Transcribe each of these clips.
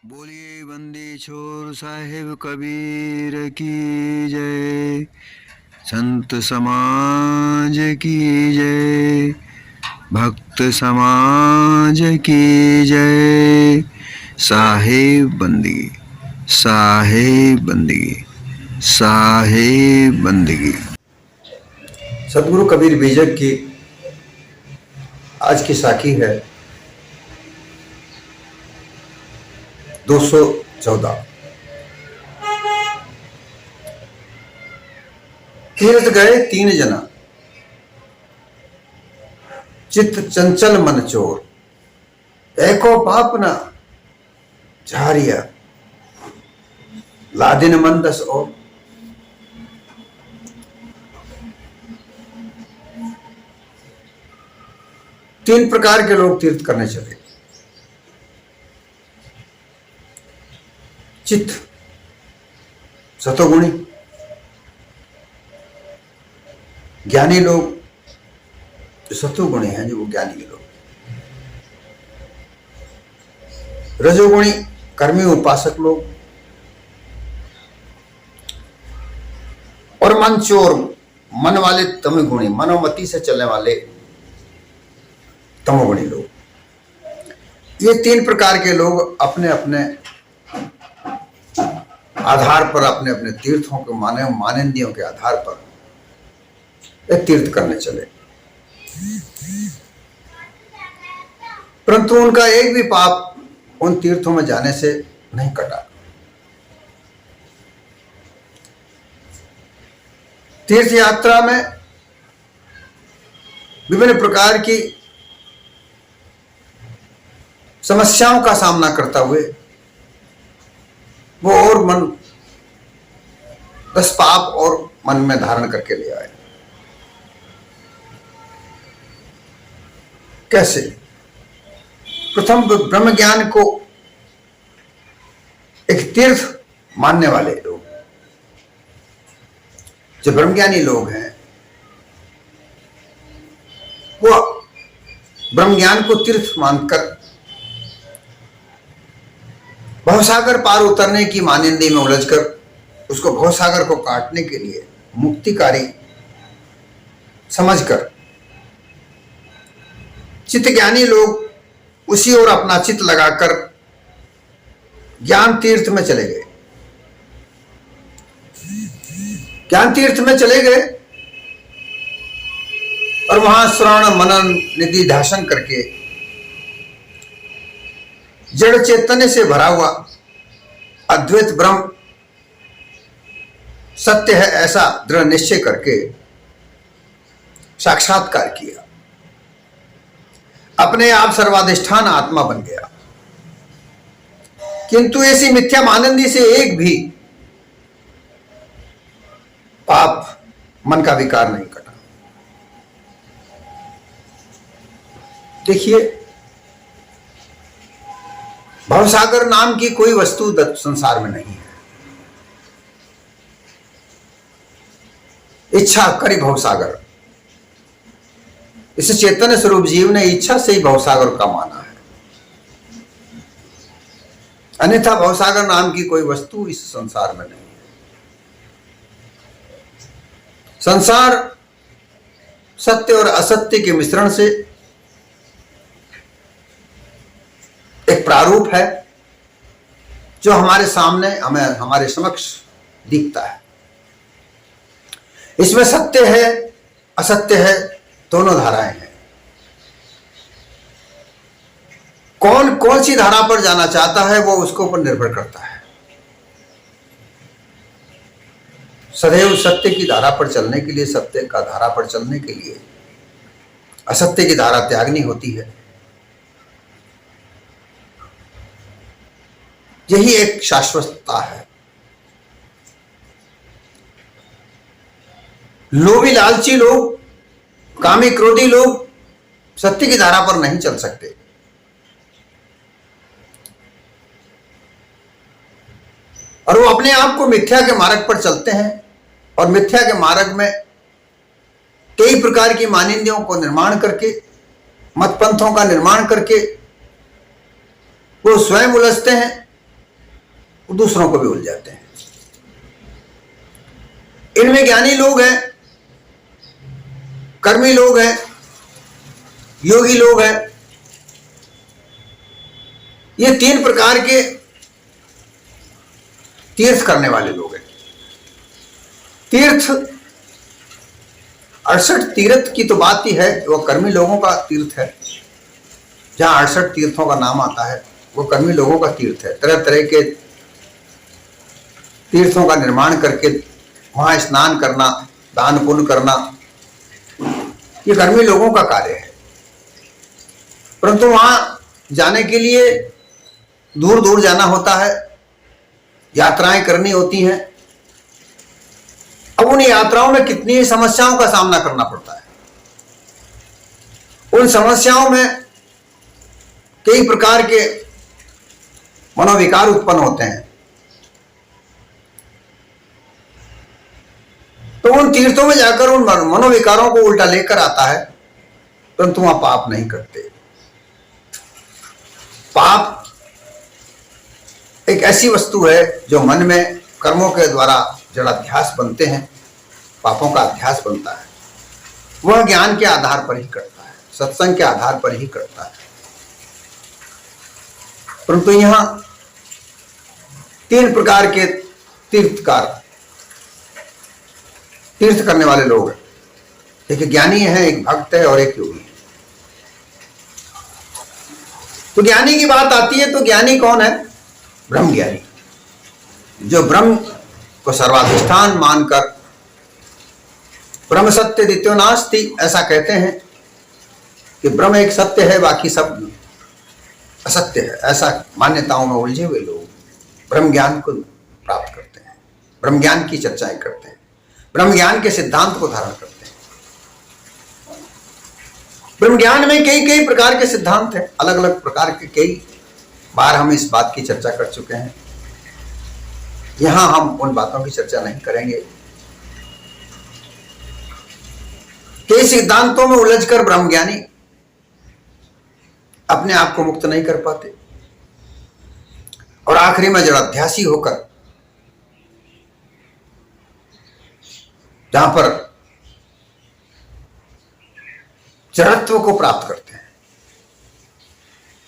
बोलिए बंदी छोर साहिब कबीर की जय, संत समाज की जय, भक्त समाज की जय। साहिब बंदी, साहिब बंदी, साहिब बंदगी। सदगुरु कबीर बीजक की आज की साखी है 214। तीर्थ गए 3 जना, चित्त चंचल मन चोर, एको पाप न झारिया, लादिन मन 10 और। तीन प्रकार के लोग तीर्थ करने चले। चित्त सतोगुणी, ज्ञानी लोग जो सतोगुणी हैं, जो वो ज्ञानी लोग। रजोगुणी कर्मी उपासक लोग, और मन चोर मन वाले तमोगुणी, मनोमति से चलने वाले तमोगुणी लोग। ये 3 प्रकार के लोग अपने अपने आधार पर, अपने अपने तीर्थों के मानंदियों के आधार पर एक तीर्थ करने चले, परंतु उनका एक भी पाप उन तीर्थों में जाने से नहीं कटा। तीर्थ यात्रा में विभिन्न प्रकार की समस्याओं का सामना करता हुए वो और मन 10 पाप और मन में धारण करके ले आए। कैसे? प्रथम ब्रह्म ज्ञान को एक तीर्थ मानने वाले लोग, जो ब्रह्मज्ञानी लोग हैं, वो ब्रह्म ज्ञान को तीर्थ मानकर भवसागर पार उतरने की मानिंदी में उलझकर उसको भवसागर को काटने के लिए मुक्तिकारी समझकर चित्त ज्ञानी लोग उसी ओर अपना चित्त लगाकर ज्ञान तीर्थ में चले गए। ज्ञान तीर्थ में चले गए और वहां श्रवण मनन निधि ध्यान करके जड़ चैतन्य से भरा हुआ अद्वैत ब्रह्म सत्य है ऐसा दृढ़ निश्चय करके साक्षात्कार किया, अपने आप सर्वाधिष्ठान आत्मा बन गया। किंतु ऐसी मिथ्या मानंदी से एक भी पाप मन का विकार नहीं कटा। देखिए, भवसागर नाम की कोई वस्तु संसार में नहीं है। इच्छा करी भवसागर, इस चैतन्य स्वरूप जीव ने इच्छा से ही भवसागर का माना है, अन्यथा भवसागर नाम की कोई वस्तु इस संसार में नहीं है। संसार सत्य और असत्य के मिश्रण से एक प्रारूप है जो हमारे सामने, हमारे समक्ष दिखता है। इसमें सत्य है, असत्य है, दोनों धाराएं हैं। कौन कौन सी धारा पर जाना चाहता है वो उसके ऊपर निर्भर करता है। सदैव सत्य की धारा पर चलने के लिए, सत्य का धारा पर चलने के लिए असत्य की धारा त्यागनी होती है। यही एक शाश्वतता है। लोभी लालची लोग, कामी क्रोधी लोग सत्य की धारा पर नहीं चल सकते। और वो अपने आप को मिथ्या के मार्ग पर चलते हैं और मिथ्या के मार्ग में कई प्रकार की मानिंदियों को निर्माण करके, मतपंथों का निर्माण करके वो स्वयं उलझते हैं वो दूसरों को भी उलझाते हैं। इनमें ज्ञानी लोग हैं, कर्मी लोग हैं, योगी लोग हैं। ये तीन प्रकार के तीर्थ करने वाले लोग हैं। तीर्थ 68 तीर्थ की तो बात ही है, वो कर्मी लोगों का तीर्थ है। जहां 68 तीर्थों का नाम आता है वो कर्मी लोगों का तीर्थ है। तरह तरह के तीर्थों का निर्माण करके वहां स्नान करना, दान पुण्य करना, ये कर्मी लोगों का कार्य है। परंतु वहां जाने के लिए दूर दूर जाना होता है, यात्राएं करनी होती हैं। अब उन यात्राओं में कितनी समस्याओं का सामना करना पड़ता है। उन समस्याओं में कई प्रकार के मनोविकार उत्पन्न होते हैं। तो उन तीर्थों में जाकर उन मनोविकारों को उल्टा लेकर आता है, परंतु वहां पाप नहीं करते। पाप एक ऐसी वस्तु है जो मन में कर्मों के द्वारा जड़ाध्यास बनते हैं, पापों का अध्यास बनता है। वह ज्ञान के आधार पर ही करता है, सत्संग के आधार पर ही करता है। परंतु यहां तीन प्रकार के तीर्थकार, तीर्थ करने वाले लोग हैं। एक ज्ञानी है, एक भक्त है और एक योगी है। तो ज्ञानी की बात आती है तो ज्ञानी कौन है? ब्रह्म ज्ञानी, जो ब्रह्म को सर्वाधिष्ठान मानकर ब्रह्म सत्य द्वितीयो नास्ति ऐसा कहते हैं कि ब्रह्म एक सत्य है, बाकी सब असत्य है। ऐसा मान्यताओं में उलझे हुए लोग ब्रह्म ज्ञान को प्राप्त करते हैं, ब्रह्म ज्ञान की चर्चाएं करते हैं, ब्रह्म ज्ञान के सिद्धांत को धारण करते हैं। ब्रह्म ज्ञान में कई कई प्रकार के सिद्धांत हैं, अलग अलग प्रकार के। कई बार हम इस बात की चर्चा कर चुके हैं, यहां हम उन बातों की चर्चा नहीं करेंगे। कई सिद्धांतों में उलझकर ब्रह्मज्ञानी अपने आप को मुक्त नहीं कर पाते और आखिरी में जड़ाध्यासी होकर, जहां पर जड़त्व को प्राप्त करते हैं।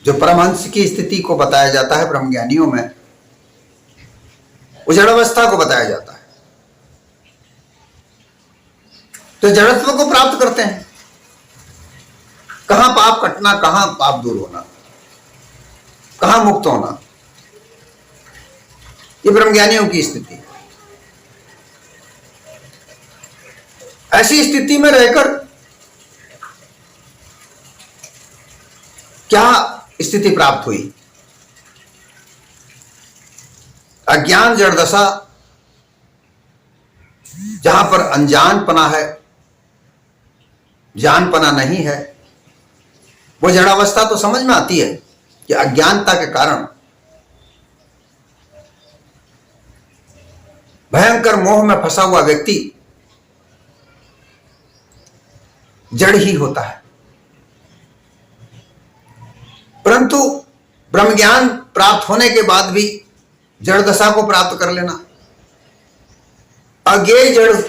जो परमहंस की स्थिति को बताया जाता है ब्रह्मज्ञानियों में, वो जड़ावस्था को बताया जाता है। तो जड़त्व को प्राप्त करते हैं। कहां पाप कटना, कहां पाप दूर होना, कहां मुक्त होना, ये ब्रह्मज्ञानियों की स्थिति है। ऐसी स्थिति में रहकर क्या स्थिति प्राप्त हुई? अज्ञान जड़ दशा, जहां पर अनजानपना है, जानपना नहीं है, वो जड़ावस्था तो समझ में आती है कि अज्ञानता के कारण भयंकर मोह में फंसा हुआ व्यक्ति जड़ ही होता है। परंतु ब्रह्मज्ञान प्राप्त होने के बाद भी जड़ दशा को प्राप्त कर लेना, अज्ञेय जड़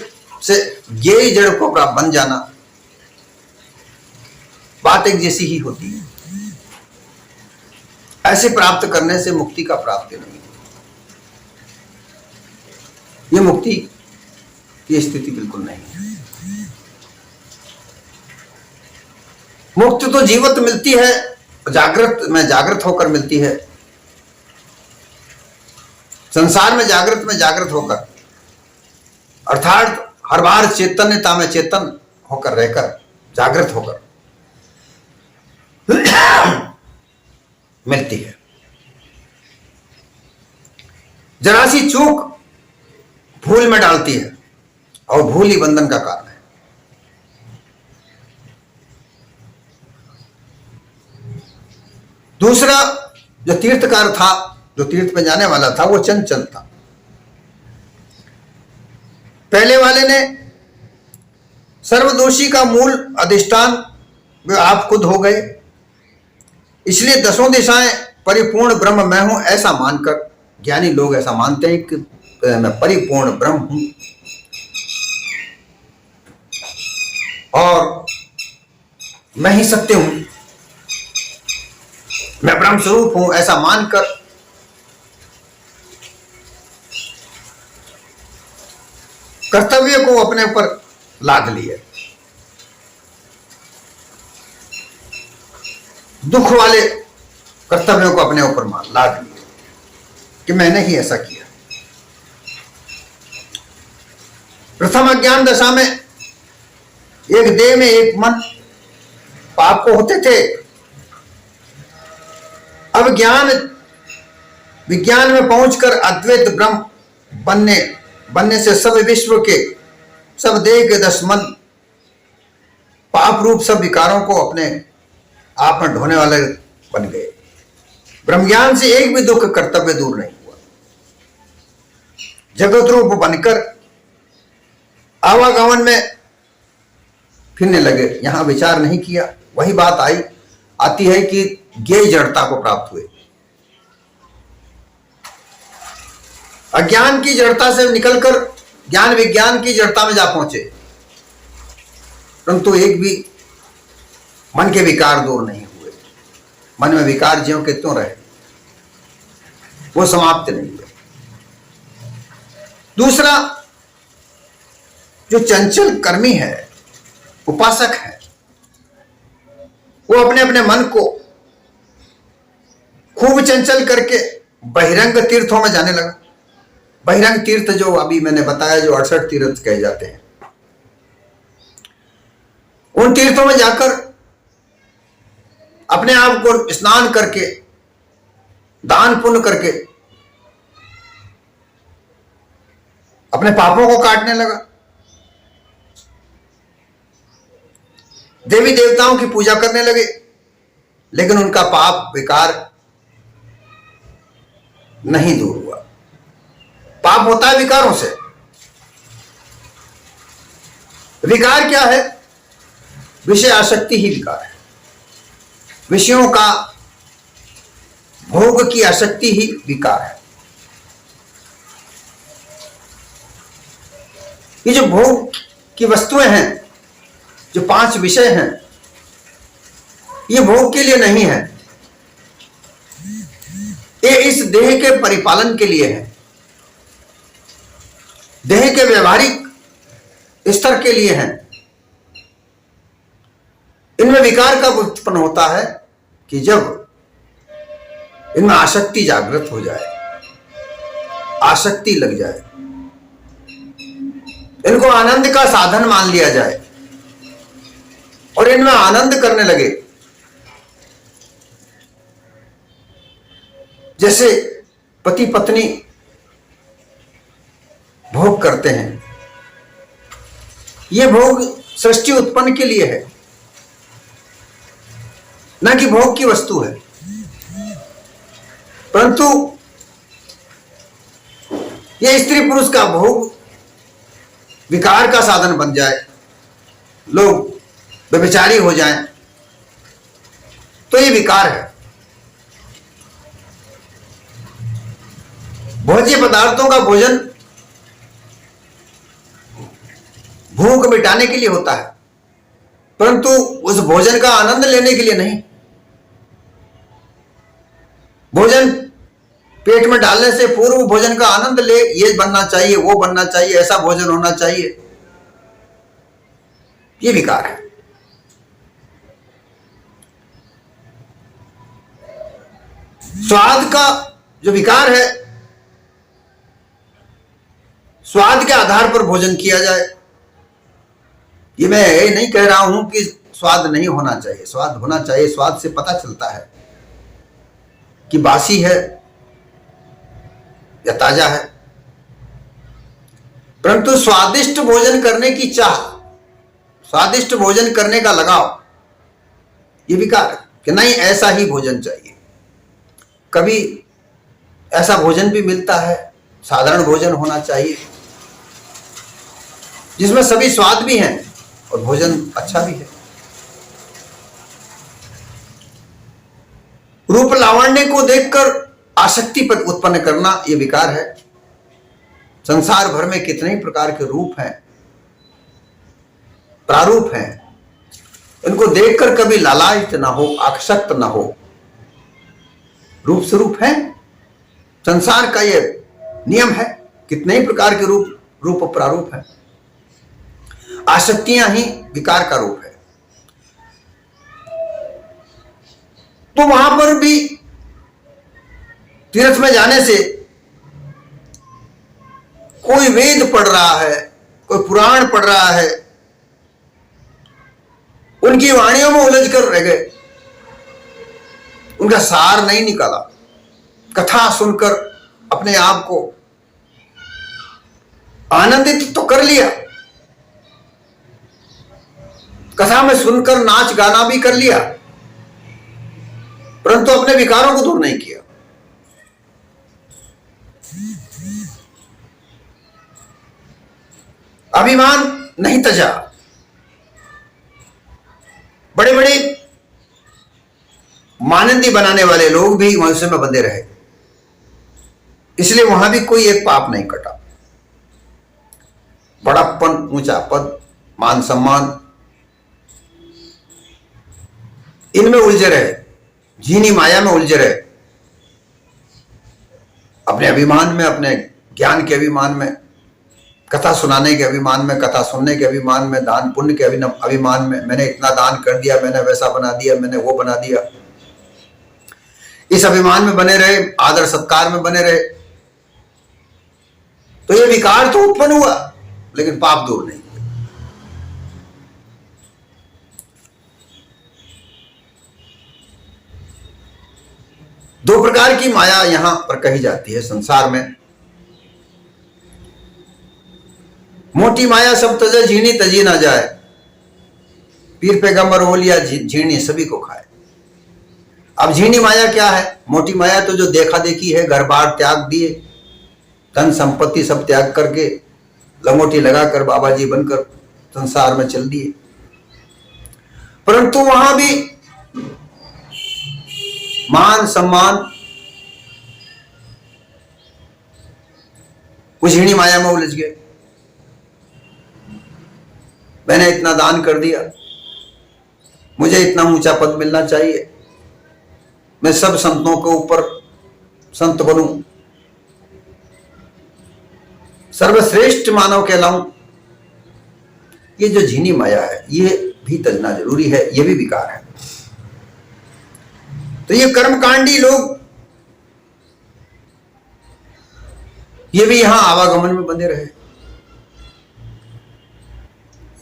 से ज्ञेय जड़ को प्राप्त बन जाना, बात एक जैसी ही होती है। ऐसे प्राप्त करने से मुक्ति का प्राप्ति नहीं, ये मुक्ति की स्थिति बिल्कुल नहीं है। मुक्ति तो जीवत मिलती है, जागृत में जागृत होकर मिलती है। संसार में जागृत होकर, अर्थात हर बार चैतन्यता में चेतन होकर रहकर, जागृत होकर मिलती है। जरा सी चूक भूल में डालती है और भूल ही बंधन का कारण है। दूसरा जो तीर्थकार था, जो तीर्थ में जाने वाला था, वो चंचल था। पहले वाले ने सर्वदोषी का मूल अधिष्ठान वे आप खुद हो गए, इसलिए दसों दिशाएं परिपूर्ण ब्रह्म मैं हूं ऐसा मानकर ज्ञानी लोग ऐसा मानते हैं कि मैं परिपूर्ण ब्रह्म हूं और मैं ही सत्य हूं, मैं ब्रह्म स्वरूप हूं, ऐसा मानकर कर्तव्य को अपने ऊपर लाद लिए, दुख वाले कर्तव्यों को अपने ऊपर लाद लिए कि मैंने ही ऐसा किया। प्रथम अज्ञान दशा में एक देह में एक मन पाप को होते थे। अब विज्ञान में पहुंचकर अद्वैत ब्रह्म बनने से सब विश्व के, सब देह के 10 मन पाप रूप सब विकारों को अपने आप में ढोने वाले बन गए। ब्रह्म ज्ञान से एक भी दुख कर्तव्य दूर नहीं हुआ। जगत रूप बनकर आवागमन में फिरने लगे, यहां विचार नहीं किया। वही बात आती है कि ज्ञेय जड़ता को प्राप्त हुए, अज्ञान की जड़ता से निकलकर ज्ञान विज्ञान की जड़ता में जा पहुंचे, परंतु एक भी मन के विकार दूर नहीं हुए। मन में विकार ज्यों के त्यों रहे, वो समाप्त नहीं हुए। दूसरा, जो चंचल कर्मी है, उपासक है, वो अपने अपने मन को खूब चंचल करके बहिरंग तीर्थों में जाने लगा। बहिरंग तीर्थ जो अभी मैंने बताया, जो 68 तीर्थ कहे जाते हैं, उन तीर्थों में जाकर अपने आप को स्नान करके, दान पुण्य करके अपने पापों को काटने लगा। देवी देवताओं की पूजा करने लगे, लेकिन उनका पाप विकार नहीं दूर हुआ। पाप होता है विकारों से। विकार क्या है? विषय आसक्ति ही विकार है। विषयों का भोग की आसक्ति ही विकार है। ये जो भोग की वस्तुएं हैं, जो 5 विषय हैं, ये भोग के लिए नहीं है, ये इस देह के परिपालन के लिए है, देह के व्यवहारिक स्तर के लिए है। इनमें विकार कब उत्पन्न होता है? कि जब इनमें आसक्ति जागृत हो जाए, आसक्ति लग जाए, इनको आनंद का साधन मान लिया जाए और इनमें आनंद करने लगे। जैसे पति पत्नी भोग करते हैं, यह भोग सृष्टि उत्पन्न के लिए है, न कि भोग की वस्तु है। परंतु यह स्त्री पुरुष का भोग विकार का साधन बन जाए, लोग व्यभिचारी हो जाएं, तो यह विकार है। भोज्य पदार्थों का भोजन भूख मिटाने के लिए होता है, परंतु उस भोजन का आनंद लेने के लिए नहीं। भोजन पेट में डालने से पूर्व भोजन का आनंद ले, ये बनना चाहिए, वो बनना चाहिए, ऐसा भोजन होना चाहिए, ये विकार है। स्वाद का जो विकार है, स्वाद के आधार पर भोजन किया जाए। ये मैं ये नहीं कह रहा हूं कि स्वाद नहीं होना चाहिए, स्वाद होना चाहिए। स्वाद से पता चलता है कि बासी है या ताजा है। परंतु स्वादिष्ट भोजन करने की चाह, स्वादिष्ट भोजन करने का लगाव, ये विकार है कि नहीं ऐसा ही भोजन चाहिए। कभी ऐसा भोजन भी मिलता है, साधारण भोजन होना चाहिए जिसमें सभी स्वाद भी हैं और भोजन अच्छा भी है। रूप लावण्य को देखकर आसक्ति पर उत्पन्न करना ये विकार है। संसार भर में कितने ही प्रकार के रूप हैं, प्रारूप हैं, इनको देखकर कभी लालायित ना हो, आसक्त ना हो। रूप स्वरूप है, संसार का ये नियम है। कितने ही प्रकार के रूप प्रारूप है। आसक्तियां ही विकार का रूप है। तो वहां पर भी तीर्थ में जाने से कोई वेद पढ़ रहा है, कोई पुराण पढ़ रहा है, उनकी वाणियों में उलझ कर रह गए, उनका सार नहीं निकाला। कथा सुनकर अपने आप को आनंदित तो कर लिया, कथा में सुनकर नाच गाना भी कर लिया, परंतु अपने विकारों को दूर नहीं किया। अभिमान नहीं तजा। बड़े बड़े मानंदी बनाने वाले लोग भी मनुष्य में बंधे रहे, इसलिए वहां भी कोई एक पाप नहीं कटा। बड़प्पन, ऊंचा पद, मान सम्मान, इनमें उलझे रहे, झीनी माया में उलझे रहे, अपने अभिमान में, अपने ज्ञान के अभिमान में, कथा सुनाने के अभिमान में, कथा सुनने के अभिमान में, दान पुण्य के अभिमान में, मैंने इतना दान कर दिया, मैंने वैसा बना दिया, मैंने वो बना दिया, इस अभिमान में बने रहे, आदर सत्कार में बने रहे। तो ये विकार तो उत्पन्न हुआ, लेकिन पाप दूर नहीं। दो प्रकार की माया यहां पर कही जाती है संसार में। मोटी माया सब तजे, झीनी तजी ना जाए, पीर पैगंबर बोलिया झीनी सभी को खाए। अब झीनी माया क्या है? मोटी माया तो जो देखा देखी है, घर बार त्याग दिए, धन संपत्ति सब त्याग करके लंगोटी लगाकर बाबा जी बनकर संसार में चल दिए। परंतु वहां भी मान सम्मान वो झीनी माया में उलझ गए। मैंने इतना दान कर दिया, मुझे इतना ऊंचा पद मिलना चाहिए, मैं सब संतों के ऊपर संत बनूं, सर्वश्रेष्ठ मानव कहलाऊं। ये जो झीनी माया है, ये भी तजना जरूरी है, ये भी विकार है। तो ये कर्मकांडी लोग, ये भी यहां आवागमन में बंधे रहे,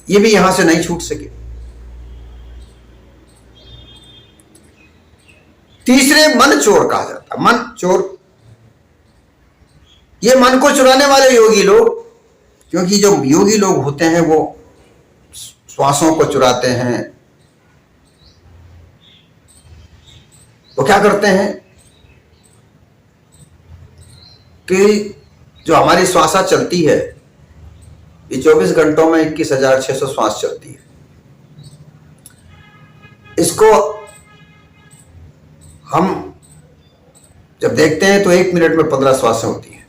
ये भी यहां से नहीं छूट सके। तीसरे मन चोर कहा जाता है। मन चोर, ये मन को चुराने वाले योगी लोग, क्योंकि जो योगी लोग होते हैं वो श्वासों को चुराते हैं। वो क्या करते हैं कि जो हमारी श्वासा चलती है, ये 24 घंटों में 21,600 श्वास चलती है। इसको हम जब देखते हैं तो 1 मिनट में 15 श्वासें होती हैं।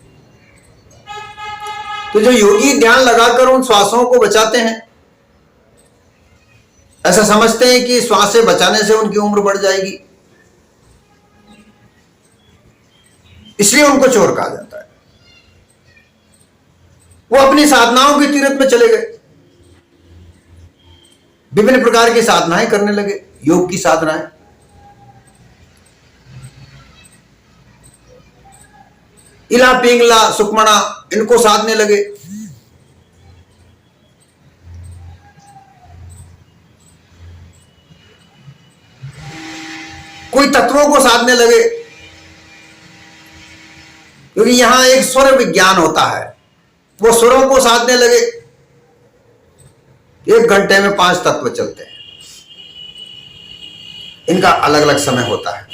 तो जो योगी ध्यान लगाकर उन श्वासों को बचाते हैं, ऐसा समझते हैं कि श्वासें बचाने से उनकी उम्र बढ़ जाएगी, इसलिए उनको चोर कहा जाता है। वो अपनी साधनाओं के तीर्थ में चले गए, विभिन्न प्रकार की साधनाएं करने लगे, योग की साधनाएं, इला पिंगला सुखमणा, इनको साधने लगे। कोई तत्वों को साधने लगे, क्योंकि यहां एक स्वर विज्ञान होता है, वो स्वरों को साधने लगे। 1 घंटे में 5 तत्व चलते हैं, इनका अलग अलग समय होता है।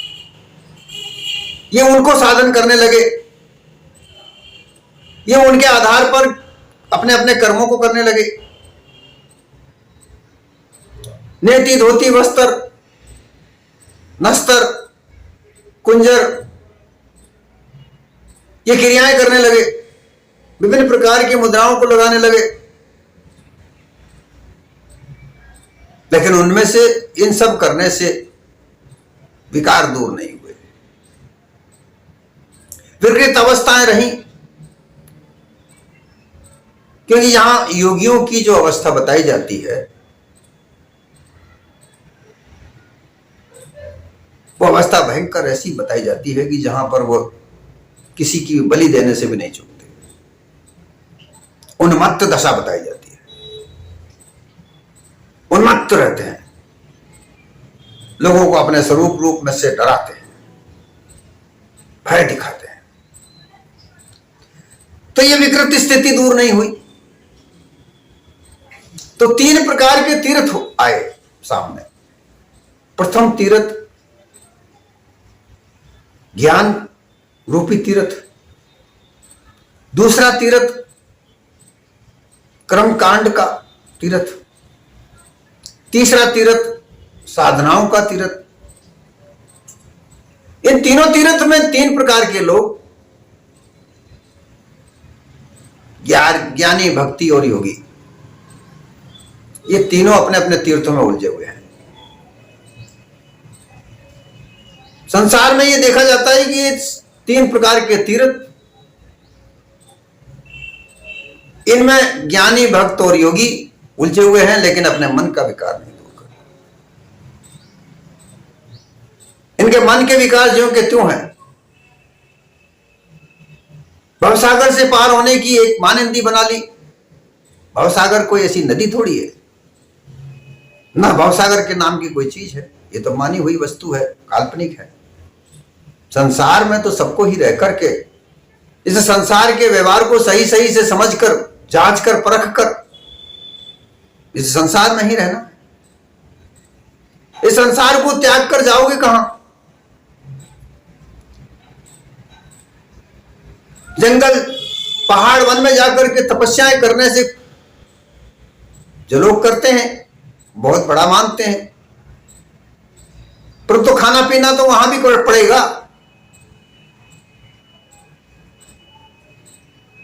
ये उनको साधन करने लगे, ये उनके आधार पर अपने अपने कर्मों को करने लगे। नेति धोती वस्त्र नस्तर कुंजर ये क्रियाएं करने लगे, विभिन्न प्रकार की मुद्राओं को लगाने लगे, लेकिन उनमें से इन सब करने से विकार दूर नहीं हुए, विकृत अवस्थाएं रही। क्योंकि यहां योगियों की जो अवस्था बताई जाती है वो अवस्था भयंकर ऐसी बताई जाती है कि जहां पर वो किसी की बलि देने से भी नहीं चूकते, उन्मत्त दशा बताई जाती है, उन्मत्त रहते हैं, लोगों को अपने स्वरूप रूप में से डराते हैं, भय दिखाते हैं। तो ये विकृत स्थिति दूर नहीं हुई, तो 3 प्रकार के तीर्थ आए सामने। प्रथम तीर्थ ज्ञान रूपी तीर्थ, दूसरा तीर्थ कर्म कांड का तीर्थ, तीसरा तीर्थ साधनाओं का तीर्थ। इन तीनों तीर्थ में 3 प्रकार के लोग, ज्ञानी, भक्ति और योगी, ये तीनों अपने अपने तीर्थों में उलझे हुए हैं। संसार में ये देखा जाता है कि 3 प्रकार के तीर्थ, इनमें ज्ञानी, भक्त और योगी उलझे हुए हैं, लेकिन अपने मन का विकार नहीं दूर कर। इनके मन के विकार ज्यों के त्यों हैं। भवसागर से पार होने की एक मानंदी बना ली। भवसागर कोई ऐसी नदी थोड़ी है, ना भवसागर के नाम की कोई चीज है, ये तो मानी हुई वस्तु है, काल्पनिक है। संसार में तो सबको ही रह करके इस संसार के व्यवहार को सही सही से समझकर, जांच कर, परख कर इस संसार में ही रहना। इस संसार को त्याग कर जाओगे कहां? जंगल, पहाड़, वन में जाकर के तपस्याएं करने से जो लोग करते हैं बहुत बड़ा मानते हैं, परंतु खाना पीना तो वहां भी पड़ेगा।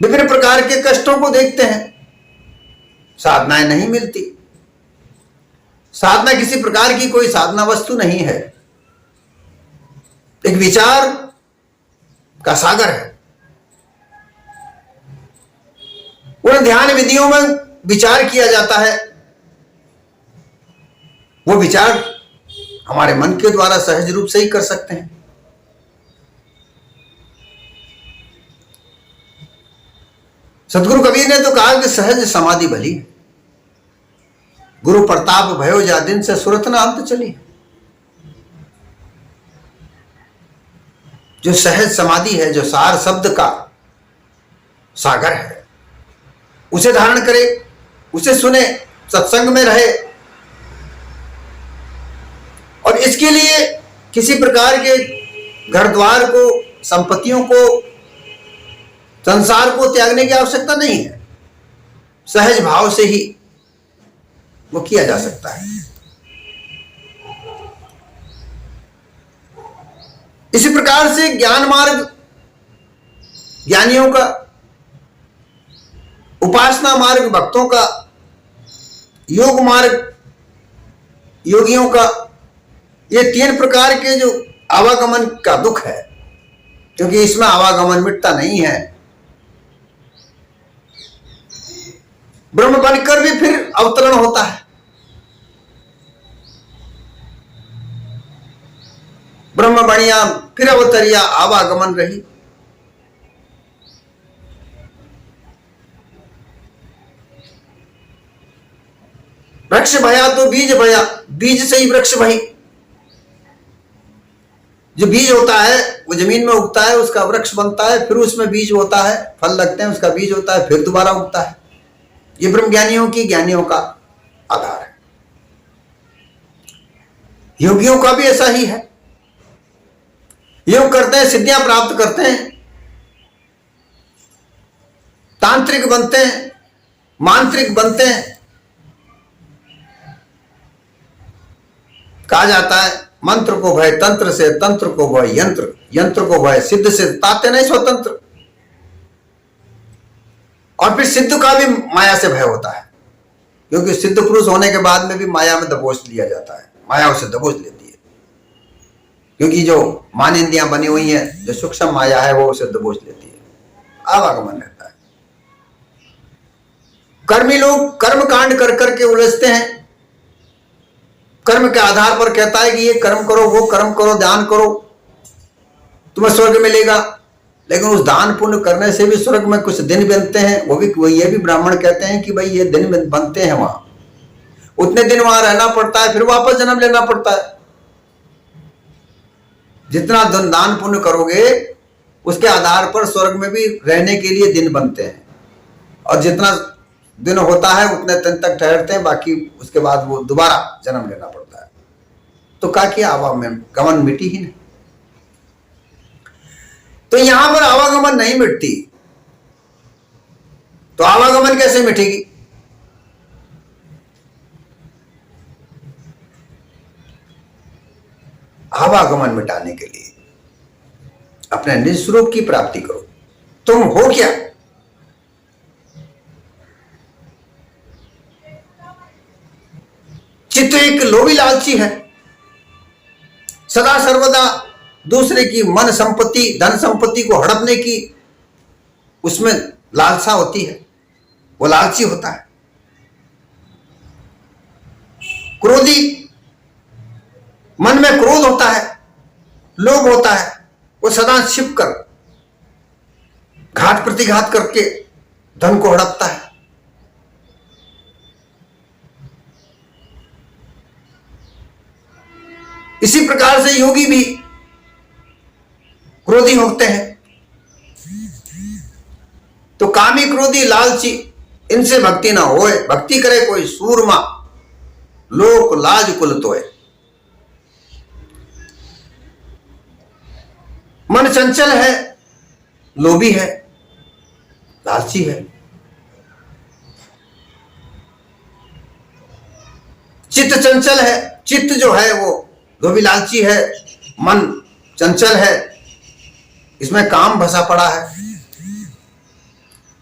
विभिन्न प्रकार के कष्टों को देखते हैं, साधनाएं नहीं मिलती। साधना किसी प्रकार की कोई साधना वस्तु नहीं है, एक विचार का सागर है। उन ध्यान विधियों में विचार किया जाता है, वो विचार हमारे मन के द्वारा सहज रूप से ही कर सकते हैं। सदगुरु कबीर ने तो कहा कि सहज समाधि भली, गुरु प्रताप भयो जा दिन से सुरत न अंत चली। जो सहज समाधि है, जो सार शब्द का सागर है, उसे धारण करे, उसे सुने, सत्संग में रहे, और इसके लिए किसी प्रकार के घर द्वार को, संपत्तियों को, संसार को त्यागने की आवश्यकता नहीं है। सहज भाव से ही वो किया जा सकता है। इसी प्रकार से ज्ञान मार्ग ज्ञानियों का, उपासना मार्ग भक्तों का, योग मार्ग योगियों का, ये 3 प्रकार के जो आवागमन का दुख है, क्योंकि इसमें आवागमन मिटता नहीं है। ब्रह्म बनकर भी फिर अवतरण होता है, ब्रह्म बनिया फिर अवतरिया, आवागमन रही। वृक्ष भया तो बीज भया, बीज से ही वृक्ष भई। जो बीज होता है वो जमीन में उगता है, उसका वृक्ष बनता है, फिर उसमें बीज होता है, फल लगते हैं, उसका बीज होता है, फिर दोबारा उगता है। ये ब्रह्म ज्ञानियों की, ज्ञानियों का आधार है। योगियों का भी ऐसा ही है। योग करते हैं, सिद्धियां प्राप्त करते हैं, तांत्रिक बनते हैं, मांत्रिक बनते हैं। कहा जाता है मंत्र को भय तंत्र से, तंत्र को भय यंत्र, यंत्र को भय सिद्ध से, ताते नहीं स्वतंत्र। और फिर सिद्ध का भी माया से भय होता है, क्योंकि सिद्ध पुरुष होने के बाद में भी माया में दबोच लिया जाता है, माया उसे दबोच लेती है, क्योंकि जो मानेंद्रियां बनी हुई हैं, जो सूक्ष्म माया है वो उसे दबोच लेती है, आवागमन रहता है। कर्मी लोग कर्म कांड कर करके उलझते हैं, कर्म के आधार पर कहता है कि ये कर्म करो, वो कर्म करो, दान करो, तुम्हें स्वर्ग मिलेगा, लेकिन उस दान पुण्य करने से भी स्वर्ग में कुछ दिन बनते हैं, वो ये भी ब्राह्मण कहते हैं कि भाई ये दिन बनते हैं, वहां उतने दिन वहां रहना पड़ता है, फिर वापस जन्म लेना पड़ता है। जितना दान पुण्य करोगे उसके आधार पर स्वर्ग में भी रहने के लिए दिन बनते हैं, और जितना दिन होता है उतने दिन तक ठहरते हैं, बाकी उसके बाद वो दोबारा जन्म लेना पड़ता है। तो क्या किया, आवागमन मिटी ही नहीं। तो यहां पर आवागमन नहीं मिटती, तो आवागमन कैसे मिटेगी? आवागमन मिटाने के लिए अपने निज स्वरूप की प्राप्ति करो। तुम हो क्या? चित्त एक लोभी लालची है, सदा सर्वदा दूसरे की मन संपत्ति, धन संपत्ति को हड़पने की उसमें लालसा होती है, वो लालची होता है। क्रोधी, मन में क्रोध होता है, लोभ होता है, वो सदा छिप कर घात प्रतिघात करके धन को हड़पता है। इसी प्रकार से योगी भी क्रोधी होते हैं। तो कामी, क्रोधी, लालची, इनसे भक्ति ना होए, भक्ति करे कोई सूरमा, लोक लाज कुल तोए। मन चंचल है, लोभी है, लालची है। चित्त चंचल है, चित्त जो है वो लोभी लालची है, मन चंचल है, इसमें काम फंसा पड़ा है।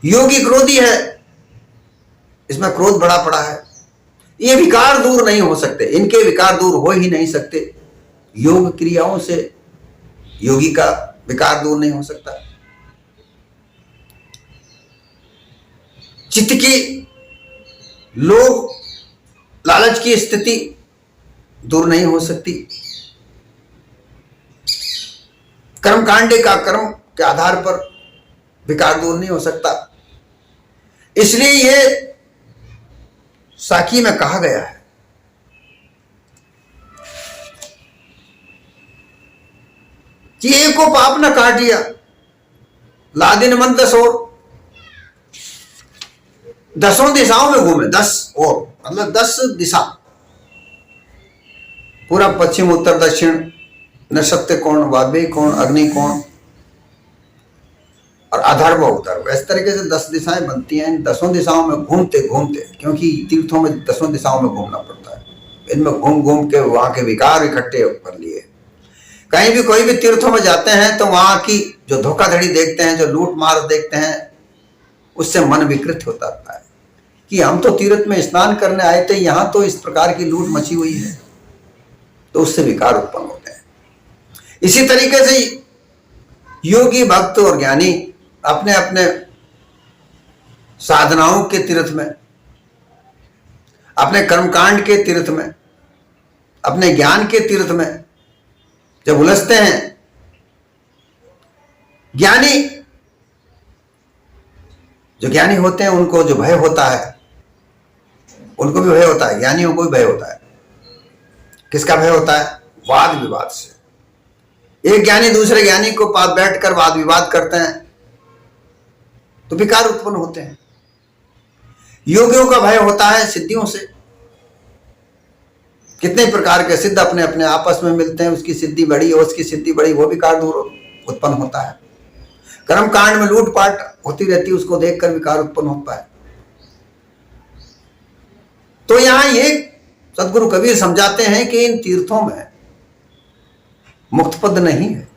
योगी क्रोधी है, इसमें क्रोध बड़ा पड़ा है। ये विकार दूर नहीं हो सकते, इनके विकार दूर हो ही नहीं सकते। योग क्रियाओं से योगी का विकार दूर नहीं हो सकता। चित्त की लोभ लालच की स्थिति दूर नहीं हो सकती। कर्मकांडे का कर्म के आधार पर विकार दूर नहीं हो सकता। इसलिए ये साखी में कहा गया है कि एक को पाप न काटिया, लादिन मन 10 और, 10 दिशाओं में घूमे, 10 और मतलब 10 दिशा, पूरा पश्चिम उत्तर दक्षिण, नक्षत्र कोण, वायव्य कोण, अग्नि कोण और अधर्व उधर्व, इस तरीके से 10 दिशाएं बनती हैं। इन 10 दिशाओं में घूमते घूमते, क्योंकि तीर्थों में 10 दिशाओं में घूमना पड़ता है, इनमें घूम घूम के वहां के विकार इकट्ठे कर लिए। कहीं भी कोई भी तीर्थों में जाते हैं तो वहां की जो धोखाधड़ी देखते हैं, जो लूट मार देखते हैं, उससे मन विकृत होता है कि हम तो तीर्थ में स्नान करने आए थे, यहां तो इस प्रकार की लूट मची हुई है, तो उससे विकार उत्पन्न होते हैं। इसी तरीके से योगी, भक्त और ज्ञानी अपने अपने साधनाओं के तीर्थ में, अपने कर्मकांड के तीर्थ में, अपने ज्ञान के तीर्थ में जब उलझते हैं, ज्ञानी जो ज्ञानी होते हैं उनको जो भय होता है, उनको भी भय होता है, ज्ञानियों को भी भय होता है। किसका भय होता है? वाद विवाद से। एक ज्ञानी दूसरे ज्ञानी को पास बैठकर वाद विवाद करते हैं तो विकार उत्पन्न होते हैं। योगियों का भय होता है सिद्धियों से। कितने प्रकार के सिद्ध अपने अपने आपस में मिलते हैं, उसकी सिद्धि बढ़ी और उसकी सिद्धि बढ़ी, वो विकार दूर उत्पन्न होता है। कर्म कांड में लूटपाट होती रहती है, उसको देखकर विकार उत्पन्न होता है। तो यहां ये सदगुरु कबीर समझाते हैं कि इन तीर्थों में मुक्त पद नहीं है।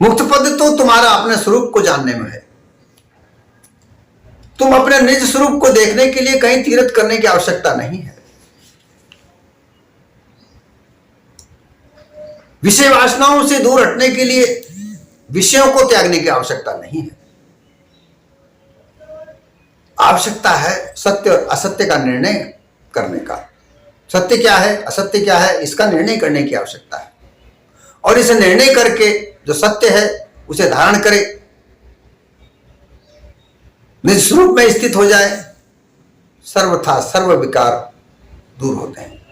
मुक्त पद तो तुम्हारा अपने स्वरूप को जानने में है। तुम अपने निज स्वरूप को देखने के लिए कहीं तीर्थ करने की आवश्यकता नहीं है। विषय वासनाओं से दूर हटने के लिए विषयों को त्यागने की आवश्यकता नहीं है। आवश्यकता है सत्य और असत्य का निर्णय करने का। सत्य क्या है, असत्य क्या है, इसका निर्णय करने की आवश्यकता है। और इसे निर्णय करके जो सत्य है उसे धारण करे, निज स्वरूप में स्थित हो जाए, सर्वथा सर्व विकार दूर होते हैं।